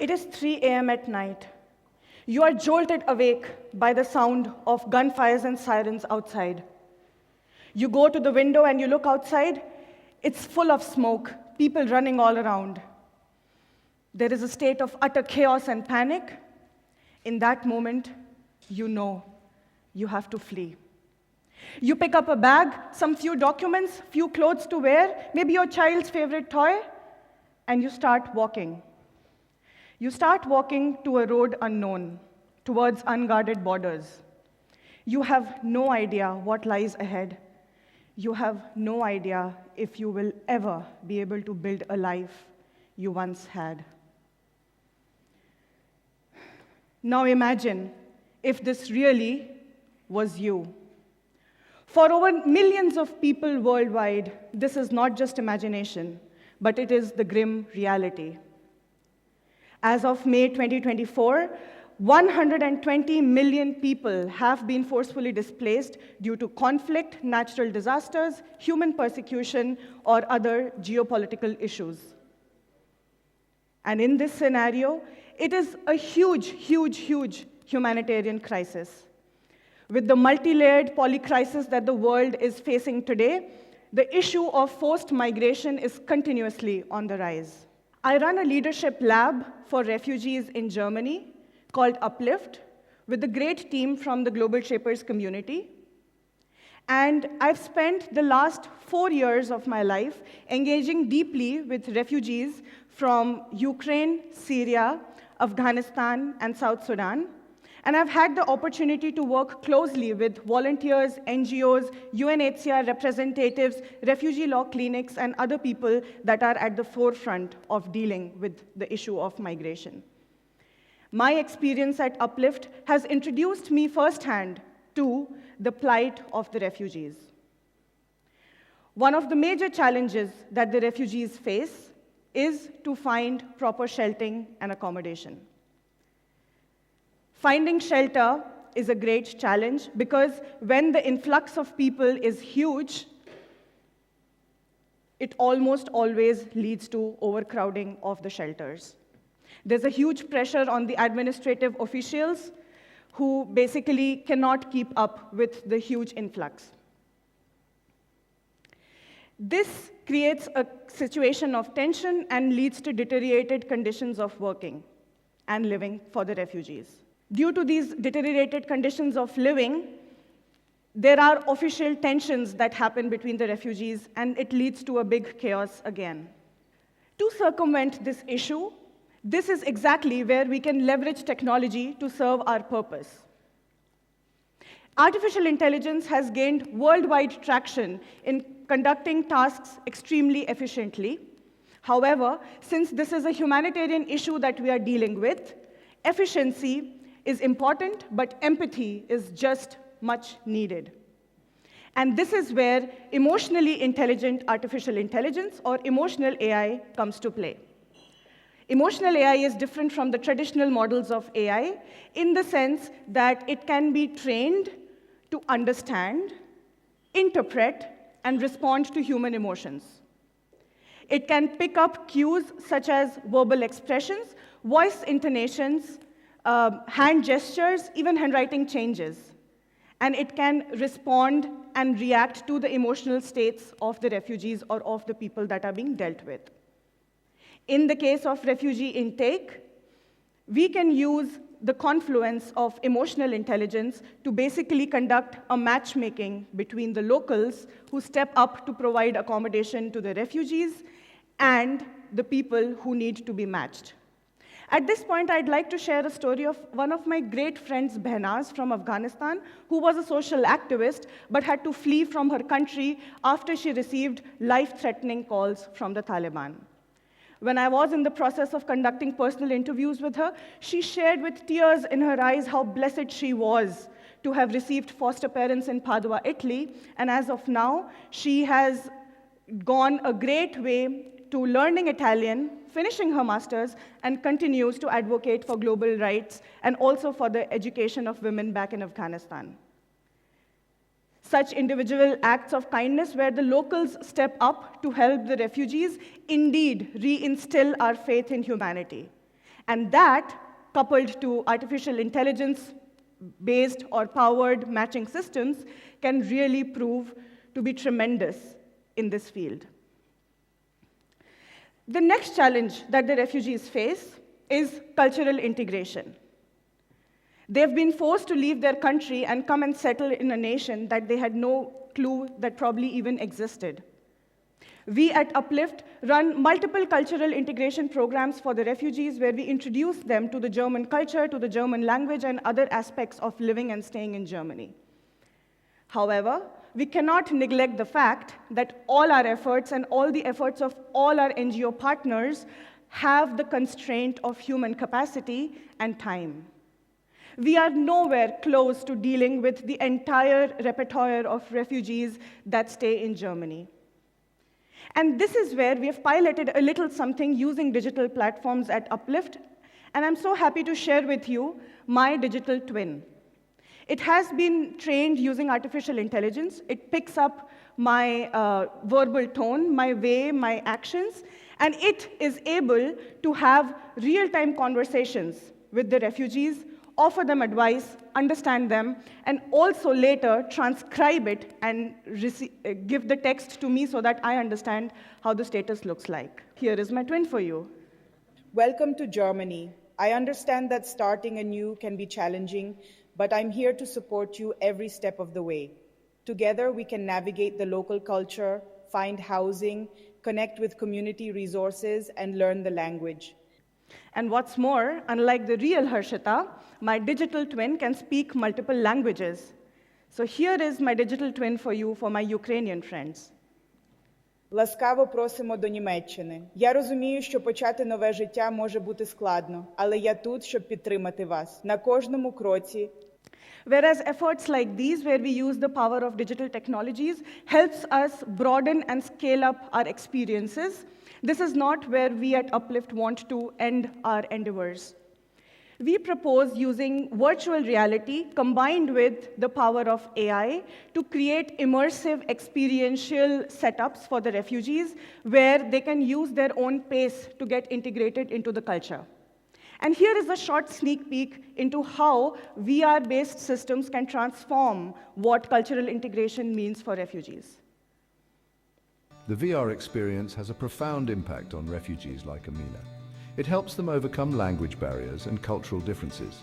It is 3 a.m. at night. You are jolted awake by the sound of gunfires and sirens outside. You go to the window and you look outside. It's full of smoke, people running all around. There is a state of utter chaos and panic. In that moment, you know you have to flee. You pick up a bag, some few documents, few clothes to wear, maybe your child's favorite toy, and you start walking. You start walking to a road unknown, towards unguarded borders. You have no idea what lies ahead. You have no idea if you will ever be able to build a life you once had. Now imagine if this really was you. For over millions of people worldwide, this is not just imagination, but it is the grim reality. As of May 2024, 120 million people have been forcefully displaced due to conflict, natural disasters, human persecution, or other geopolitical issues. And in this scenario, it is a huge, huge, huge humanitarian crisis. With the multi-layered polycrisis that the world is facing today, the issue of forced migration is continuously on the rise. I run a leadership lab for refugees in Germany called Uplift with a great team from the Global Shapers community. And I've spent the last 4 years of my life engaging deeply with refugees from Ukraine, Syria, Afghanistan, and South Sudan. And I've had the opportunity to work closely with volunteers, NGOs, UNHCR representatives, refugee law clinics, and other people that are at the forefront of dealing with the issue of migration. My experience at Uplift has introduced me firsthand to the plight of the refugees. One of the major challenges that the refugees face is to find proper sheltering and accommodation. Finding shelter is a great challenge because when the influx of people is huge, it almost always leads to overcrowding of the shelters. There's a huge pressure on the administrative officials who basically cannot keep up with the huge influx. This creates a situation of tension and leads to deteriorated conditions of working and living for the refugees. Due to these deteriorated conditions of living, there are official tensions that happen between the refugees, and it leads to a big chaos again. To circumvent this issue, this is exactly where we can leverage technology to serve our purpose. Artificial intelligence has gained worldwide traction in conducting tasks extremely efficiently. However, since this is a humanitarian issue that we are dealing with, efficiency is important, but empathy is just much needed. And this is where emotionally intelligent artificial intelligence, or emotional AI, comes to play. Emotional AI is different from the traditional models of AI in the sense that it can be trained to understand, interpret, and respond to human emotions. It can pick up cues such as verbal expressions, voice intonations, hand gestures, even handwriting changes. And it can respond and react to the emotional states of the refugees or of the people that are being dealt with. In the case of refugee intake, we can use the confluence of emotional intelligence to basically conduct a matchmaking between the locals who step up to provide accommodation to the refugees and the people who need to be matched. At this point, I'd like to share a story of one of my great friends, Behnaz, from Afghanistan, who was a social activist, but had to flee from her country after she received life-threatening calls from the Taliban. When I was in the process of conducting personal interviews with her, she shared with tears in her eyes how blessed she was to have received foster parents in Padua, Italy, and as of now, she has gone a great way to learning Italian, finishing her master's, and continues to advocate for global rights and also for the education of women back in Afghanistan. Such individual acts of kindness where the locals step up to help the refugees indeed reinstill our faith in humanity. And that, coupled to artificial intelligence-based or powered matching systems, can really prove to be tremendous in this field. The next challenge that the refugees face is cultural integration. They've been forced to leave their country and come and settle in a nation that they had no clue that probably even existed. We at Uplift run multiple cultural integration programs for the refugees where we introduce them to the German culture, to the German language, and other aspects of living and staying in Germany. However, we cannot neglect the fact that all our efforts and all the efforts of all our NGO partners have the constraint of human capacity and time. We are nowhere close to dealing with the entire repertoire of refugees that stay in Germany. And this is where we have piloted a little something using digital platforms at Uplift, and I'm so happy to share with you my digital twin. It has been trained using artificial intelligence. It picks up my verbal tone, my way, my actions, and it is able to have real-time conversations with the refugees, offer them advice, understand them, and also later transcribe it and give the text to me so that I understand how the status looks like. Here is my twin for you. Welcome to Germany. I understand that starting anew can be challenging, but I'm here to support you every step of the way. Together, we can navigate the local culture, find housing, connect with community resources, and learn the language. And what's more, unlike the real Harshita, my digital twin can speak multiple languages. So here is my digital twin for you, for my Ukrainian friends. Ласкаво просимо до Німеччини. Я розумію, що почати нове життя може бути складно, але я тут, щоб підтримати вас на кожному кроці. Whereas efforts like these, where we use the power of digital technologies, helps us broaden and scale up our experiences, this is not where we at Uplift want to end our endeavors. We propose using virtual reality combined with the power of AI to create immersive experiential setups for the refugees where they can use their own pace to get integrated into the culture. And here is a short sneak peek into how VR-based systems can transform what cultural integration means for refugees. The VR experience has a profound impact on refugees like Amina. It helps them overcome language barriers and cultural differences.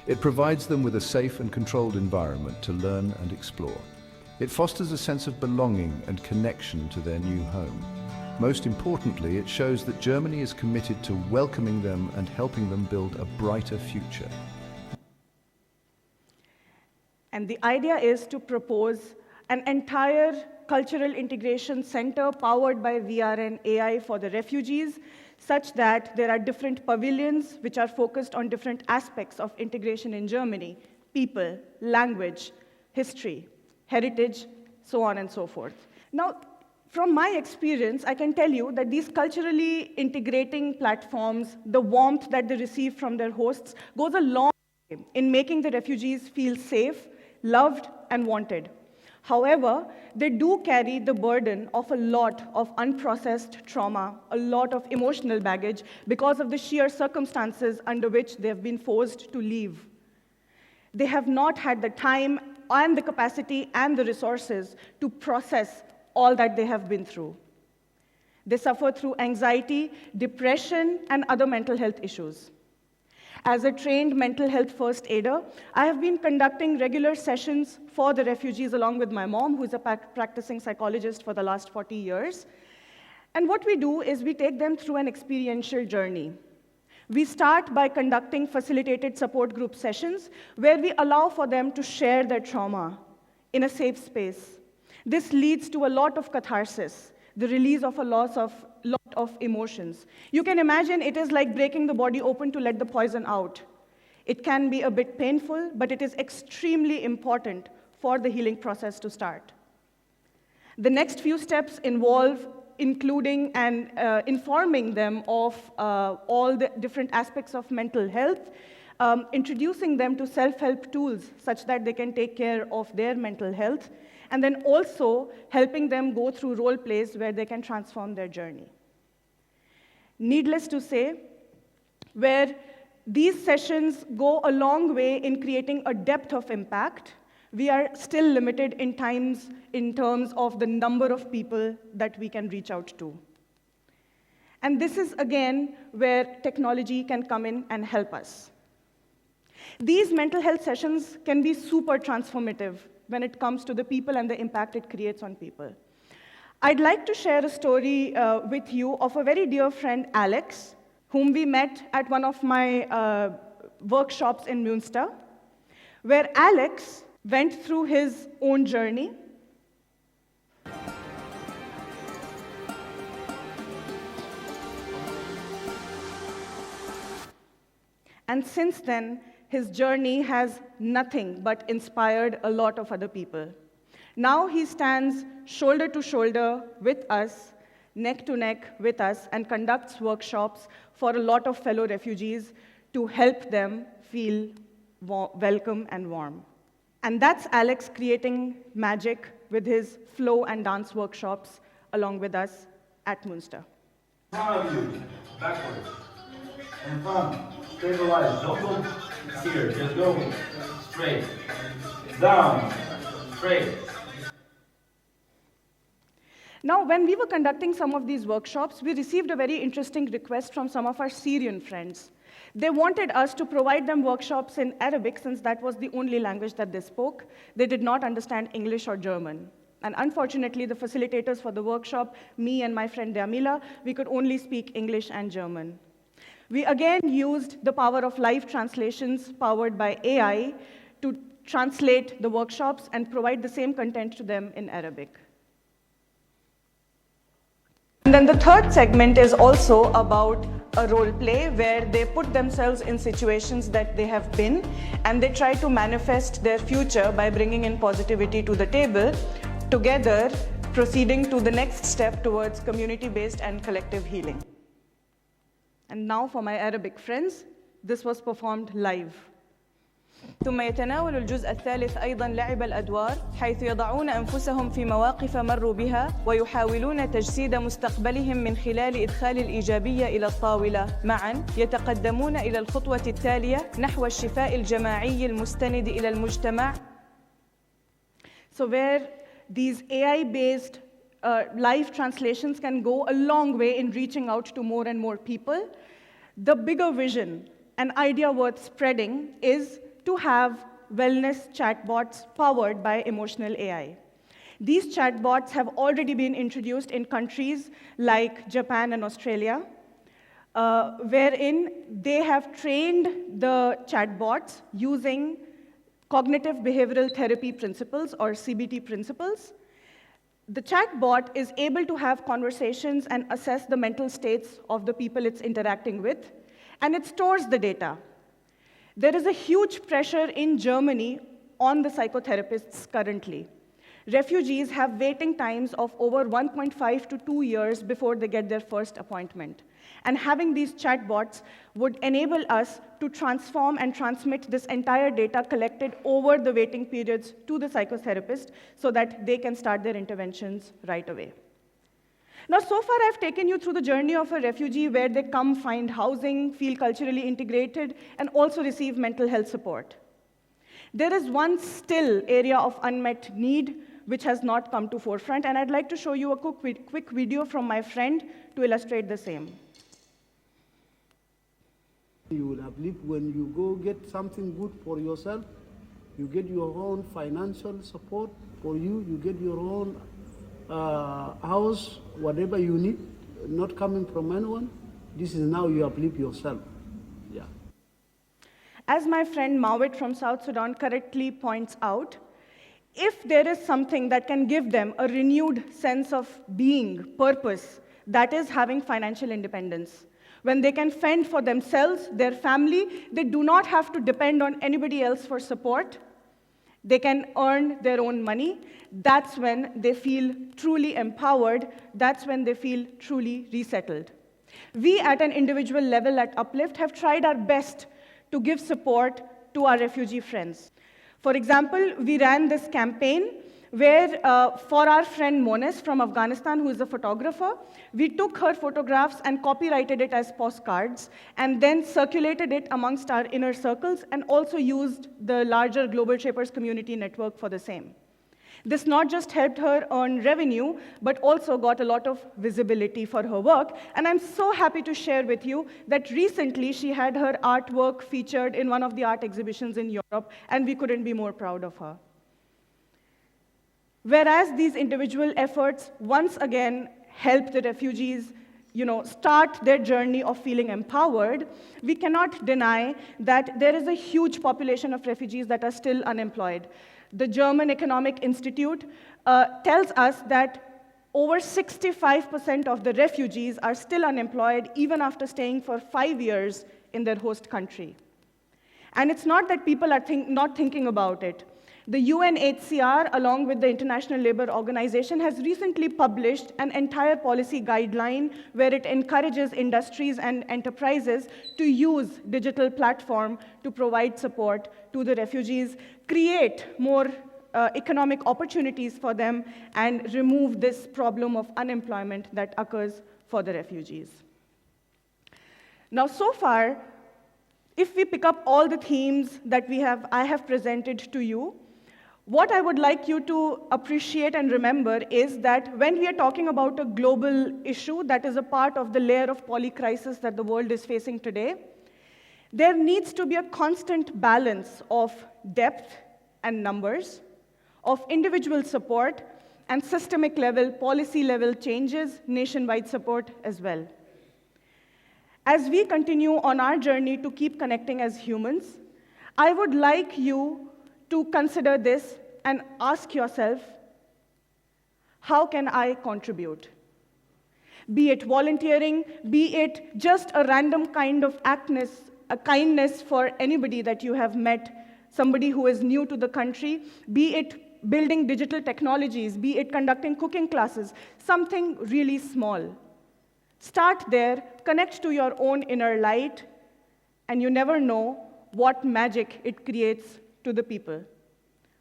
It provides them with a safe and controlled environment to learn and explore. It fosters a sense of belonging and connection to their new home. Most importantly, it shows that Germany is committed to welcoming them and helping them build a brighter future. And the idea is to propose an entire cultural integration center powered by VR and AI for the refugees, such that there are different pavilions which are focused on different aspects of integration in Germany: people, language, history, heritage, so on and so forth. Now, from my experience, I can tell you that these culturally integrating platforms, the warmth that they receive from their hosts, goes a long way in making the refugees feel safe, loved, and wanted. However, they do carry the burden of a lot of unprocessed trauma, a lot of emotional baggage because of the sheer circumstances under which they have been forced to leave. They have not had the time and the capacity and the resources to process all that they have been through. They suffer through anxiety, depression, and other mental health issues. As a trained mental health first aider, I have been conducting regular sessions for the refugees along with my mom, who is a practicing psychologist for the last 40 years. And what we do is we take them through an experiential journey. We start by conducting facilitated support group sessions where we allow for them to share their trauma in a safe space. This leads to a lot of catharsis, the release of a lot of emotions. You can imagine it is like breaking the body open to let the poison out. It can be a bit painful, but it is extremely important for the healing process to start. The next few steps involve including and informing them of all the different aspects of mental health, introducing them to self-help tools such that they can take care of their mental health, and then also helping them go through role plays where they can transform their journey. Needless to say, where These sessions go a long way in creating a depth of impact. We are still limited in terms of the number of people that we can reach out to. And this is, again, where technology can come in and help us. These mental health sessions can be super transformative when it comes to the people and the impact it creates on people. I'd like to share a story with you of a very dear friend, Alex, whom we met at one of my workshops in Münster, where Alex went through his own journey. And since then, his journey has nothing but inspired a lot of other people. Now he stands shoulder to shoulder with us, neck to neck with us, and conducts workshops for a lot of fellow refugees to help them feel welcome and warm. And that's Alex creating magic with his flow and dance workshops along with us at Münster. How are you? Backwards. And thumb. Stabilize. Don't go here. Just go straight. Down. Straight. Now, when we were conducting some of these workshops, we received a very interesting request from some of our Syrian friends. They wanted us to provide them workshops in Arabic, since that was the only language that they spoke. They did not understand English or German. And unfortunately, the facilitators for the workshop, me and my friend Damila, we could only speak English and German. We again used the power of live translations powered by AI to translate the workshops and provide the same content to them in Arabic. And then the third segment is also about a role play where they put themselves in situations that they have been, and they try to manifest their future by bringing in positivity to the table, together proceeding to the next step towards community-based and collective healing. And now for my Arabic friends, this was performed live. ثم يتناول الجزء الثالث أيضاً لعب الأدوار حيث يضعون أنفسهم في مواقف مروا بها ويحاولون تجسيد مستقبلهم من خلال إدخال الإيجابية إلى الطاولة. معاً يتقدمون إلى الخطوة التالية نحو الشفاء الجماعي المستند إلى المجتمع. So where these AI-based live translations can go a long way in reaching out to more and more people, the bigger vision, an idea worth spreading, is to have wellness chatbots powered by emotional AI. These chatbots have already been introduced in countries like Japan and Australia, wherein they have trained the chatbots using cognitive behavioral therapy principles, or CBT principles. The chatbot is able to have conversations and assess the mental states of the people it's interacting with, and it stores the data. There is a huge pressure in Germany on the psychotherapists currently. Refugees have waiting times of over 1.5 to 2 years before they get their first appointment. And having these chatbots would enable us to transform and transmit this entire data collected over the waiting periods to the psychotherapist so that they can start their interventions right away. Now, so far, I've taken you through the journey of a refugee where they come, find housing, feel culturally integrated, and also receive mental health support. There is one still area of unmet need which has not come to forefront, and I'd like to show you a quick video from my friend to illustrate the same. You will uplift when you go get something good for yourself. You get your own financial support for you. You get your own house, whatever you need, not coming from anyone. This is now you uplift yourself. Yeah. As my friend Mawit from South Sudan correctly points out, if there is something that can give them a renewed sense of being, purpose, that is having financial independence. When they can fend for themselves, their family, they do not have to depend on anybody else for support. They can earn their own money. That's when they feel truly empowered. That's when they feel truly resettled. We, at an individual level at Uplift, have tried our best to give support to our refugee friends. For example, we ran this campaign where for our friend Monis from Afghanistan, who is a photographer, we took her photographs and copyrighted it as postcards, and then circulated it amongst our inner circles, and also used the larger Global Shapers community network for the same. This not just helped her earn revenue, but also got a lot of visibility for her work. And I'm so happy to share with you that recently she had her artwork featured in one of the art exhibitions in Europe, and we couldn't be more proud of her. Whereas these individual efforts once again help the refugees start their journey of feeling empowered, we cannot deny that there is a huge population of refugees that are still unemployed. The German Economic Institute tells us that over 65% of the refugees are still unemployed even after staying for 5 years in their host country. And it's not that people are not thinking about it. The UNHCR, along with the International Labour Organization, has recently published an entire policy guideline where it encourages industries and enterprises to use digital platform to provide support to the refugees, create more economic opportunities for them, and remove this problem of unemployment that occurs for the refugees. Now, so far, if we pick up all the themes that I have presented to you, what I would like you to appreciate and remember is that when we are talking about a global issue that is a part of the layer of polycrisis that the world is facing today, there needs to be a constant balance of depth and numbers, of individual support, and systemic level, policy level changes, nationwide support as well. As we continue on our journey to keep connecting as humans, I would like you to consider this and ask yourself, how can I contribute? Be it volunteering, be it just a random kind of a kindness for anybody that you have met, somebody who is new to the country, be it building digital technologies, be it conducting cooking classes, something really small. Start there, connect to your own inner light, and you never know what magic it creates to the people.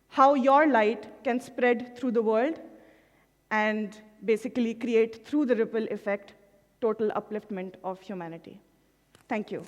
How your light can spread through the world and basically create, through the ripple effect, total upliftment of humanity. Thank you.